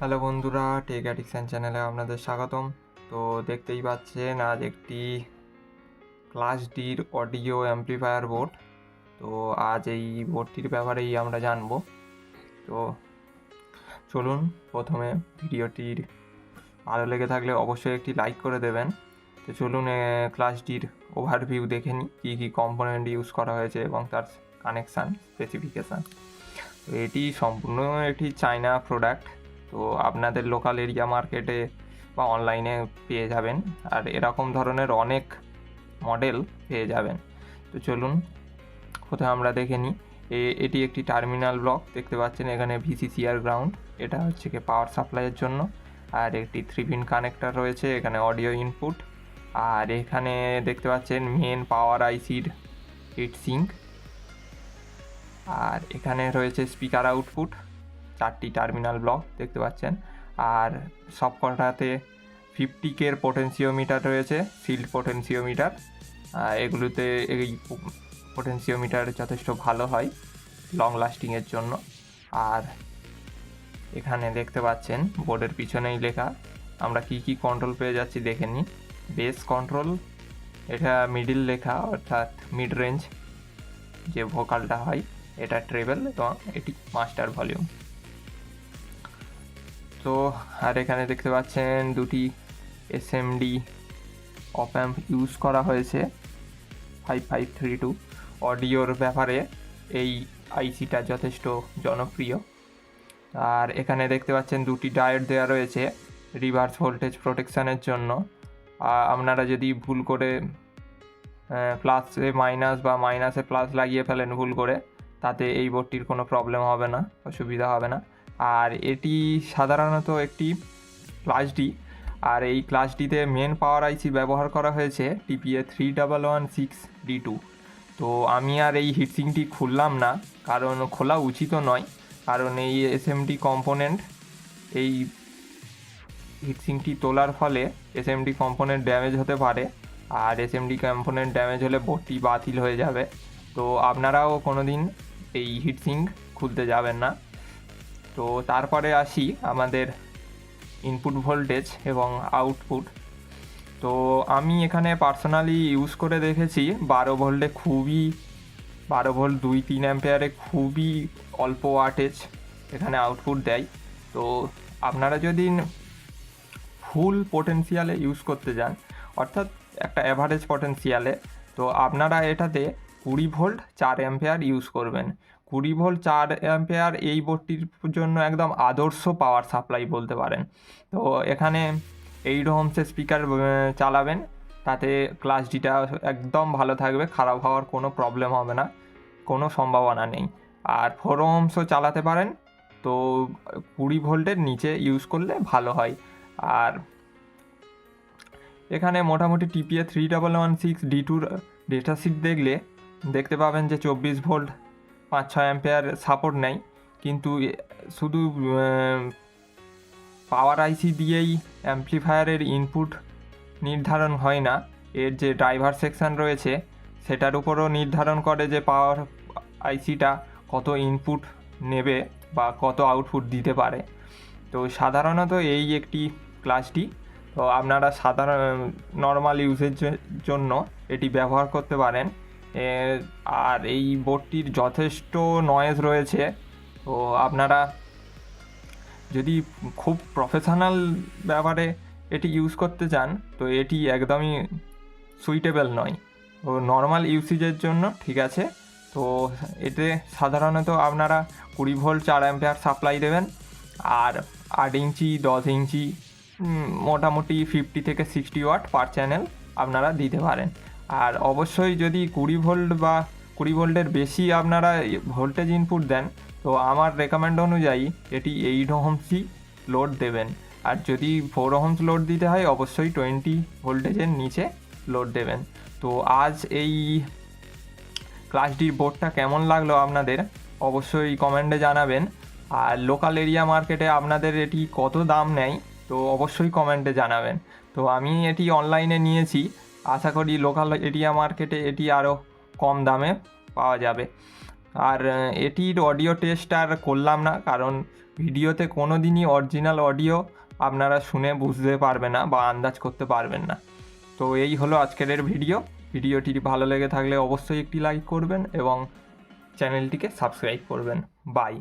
Hello বন্ধুরা, take addiction চ্যানেলে আপনাদের স্বাগতম। তো দেখতেই পাচ্ছেন আজ একটি ক্লাস ডির অডিও অ্যাম্প্লিফায়ার বোর্ড। তো আজ এই বোর্ডটির ব্যাপারেই আমরা জানবো। তো চলুন, প্রথমে ভিডিওটির ভালো লেগে থাকলে অবশ্যই একটি লাইক করে দেবেন। তো চলুন ক্লাস ডির ওভারভিউ দেখে নিই, কী কী কম্পোনেন্ট ইউজ করা হয়েছে এবং তার কানেকশান স্পেসিফিকেশান। তো এটি সম্পূর্ণ একটি চায়না প্রোডাক্ট। তো আপনাদের লোকাল এরিয়া মার্কেটে বা অনলাইনে পেয়ে যাবেন, আর এরকম ধরনের অনেক মডেল পেয়ে যাবেন। তো চলুন কোথাও আমরা দেখে নিই। এটি একটি টার্মিনাল ব্লক দেখতে পাচ্ছেন, এখানে ভিসিসিআর গ্রাউন্ড, এটা হচ্ছে কি পাওয়ার সাপ্লাইয়ের জন্য। আর একটি 3 পিন কানেক্টর রয়েছে, এখানে অডিও ইনপুট। আর এখানে দেখতে পাচ্ছেন মেন পাওয়ার আইসির হিট সিঙ্ক। আর এখানে রয়েছে স্পিকার আউটপুট, 4টি টার্মিনাল ব্লক দেখতে পাচ্ছেন। আর সবকটাতে 50K পোটেনশিওমিটার রয়েছে, সিল্ড পোটেনশিওমিটার। এগুলোতে এই পোটেনশিওমিটার যথেষ্ট ভালো হয় লং লাস্টিংয়ের জন্য। আর এখানে দেখতে পাচ্ছেন বোর্ডের পিছনেই লেখা আমরা কি কি কন্ট্রোল পেয়ে যাচ্ছি দেখে নিই। বেস কন্ট্রোল, এটা মিডিল লেখা, অর্থাৎ মিড রেঞ্জ যে ভোকালটা হয় এটা ট্রেবল, এবং এটি মাস্টার ভলিউম। তো আর এখানে দেখতে পাচ্ছেন দুটি এসএমডি অপ অ্যাম্প ইউজ করা হয়েছে 5532। অডিওর ব্যাপারে এই আইসিটা যথেষ্ট জনপ্রিয়। আর এখানে দেখতে পাচ্ছেন দুটি ডায়োড দেওয়া রয়েছে রিভার্স ভোল্টেজ প্রোটেকশানের জন্য। আপনারা যদি ভুল করে প্লাসে মাইনাস বা মাইনাসে প্লাস লাগিয়ে ফেলেন ভুল করে, তাতে এই বোর্ডটির কোনো প্রবলেম হবে না, অসুবিধা হবে না। আর এটি সাধারণত একটি ক্লাস ডি, আর এই ক্লাস ডিতে মেন পাওয়ার আইসি ব্যবহার করা হয়েছে টিপিএ 3116D2। তো আমি আর এই হিটসিংটি খুললাম না, কারণ খোলা উচিত নয়, কারণ এই এসএমডি কম্পোনেন্ট, এই হিটসিংটি তোলার ফলে এসএমডি কম্পোনেন্ট ড্যামেজ হতে পারে। আর এসএমডি কম্পোনেন্ট ড্যামেজ হলে বোর্ডটি বাতিল হয়ে যাবে। তো আপনারাও কোনো দিন এই হিটসিং খুলতে যাবেন না। তো তারপরে আসি আমাদের ইনপুট ভোল্টেজ এবং আউটপুট। তো আমি এখানে পার্সোনালি ইউজ করে দেখেছি 12 ভোল্টে 12 ভোল্ট 2-3 অ্যাম্পিয়ারে খুবই অল্প ওয়াটেজ এখানে আউটপুট দেয়। তো আপনারা যদি ফুল পোটেনশিয়ালে ইউজ করতে যান, অর্থাৎ একটা অ্যাভারেজ পটেনশিয়ালে, তো আপনারা এটাতে 20 ভোল্ট 4 অ্যাম্পিয়ার ইউজ করবেন। 20 ভোল্ট 4 অ্যাম্পিয়ার এই বোর্ডটির জন্য একদম আদর্শ পাওয়ার সাপ্লাই বলতে পারেন। তো এখানে 8 ohmsের স্পিকার চালাবেন, তাতে ক্লাস ডিটা একদম ভালো থাকবে, খারাপ হওয়ার কোনো প্রবলেম হবে না, কোনো সম্ভাবনা নেই। আর 4 ohmsও চালাতে পারেন, তো 20 ভোল্টের নিচে ইউজ করলে ভালো হয়। আর এখানে মোটামুটি টিপিএ 3116D2 ডেটা শিট দেখতে পাবেন যে 24 ভোল্ট 5-6 অ্যাম্পিয়ার সাপোর্ট নেয়। কিন্তু শুধু পাওয়ার আইসি দিয়েই অ্যাম্প্লিফায়ারের ইনপুট নির্ধারণ হয় না, এর যে ড্রাইভার সেকশান রয়েছে সেটার উপরও নির্ধারণ করে যে পাওয়ার আইসিটা কত ইনপুট নেবে বা কত আউটপুট দিতে পারে। তো সাধারণত এই একটি ক্লাসটি, তো আপনারা সাধারণ নর্মাল ইউজের জন্য এটি ব্যবহার করতে পারেন। আর এই বোর্ডটির যথেষ্ট নয়েজ রয়েছে। তো আপনারা যদি খুব প্রফেশনাল ব্যাপারে এটি ইউজ করতে চান, তো এটি একদমই সুইটেবল নয়। তো নর্মাল ইউসেজের জন্য ঠিক আছে। তো এতে সাধারণত আপনারা 20 ভোল্ট 4 অ্যাম্পিয়ার সাপ্লাই দেবেন, আর 8 ইঞ্চি 10 ইঞ্চি মোটামুটি 50 থেকে 60 ওয়াট পার চ্যানেল আপনারা দিতে পারেন। আর অবশ্যই যদি 20 ভোল্ট বা 20 ভোল্টের বেশি আপনারা ভোল্টেজ ইনপুট দেন, তো আমার রেকমেন্ড অনুযায়ী এটি 8 ohmsই লোড দেবেন। আর যদি 4 ohms লোড দিতে হয়, অবশ্যই 20 ভোল্টেজের নিচে লোড দেবেন। তো আজ এই ক্লাস ডির বোর্ডটা কেমন লাগলো আপনাদের অবশ্যই কমেন্টে জানাবেন। আর লোকাল এরিয়া মার্কেটে আপনাদের এটি কত দাম নেয়, তো অবশ্যই কমেন্টে জানাবেন। তো আমি এটি অনলাইনে নিয়েছি, আশা করি লোকাল এরিয়া মার্কেটে এটি আরও কম দামে পাওয়া যাবে। আর এটির অডিও টেস্ট আর করলাম না, কারণ ভিডিওতে কোনো দিনই অরিজিনাল অডিও আপনারা শুনে বুঝতে পারবেন না বা আন্দাজ করতে পারবেন না। তো এই হলো আজকের ভিডিওটি ভালো লেগে থাকলে অবশ্যই একটি লাইক করবেন এবং চ্যানেলটিকে সাবস্ক্রাইব করবেন। বাই।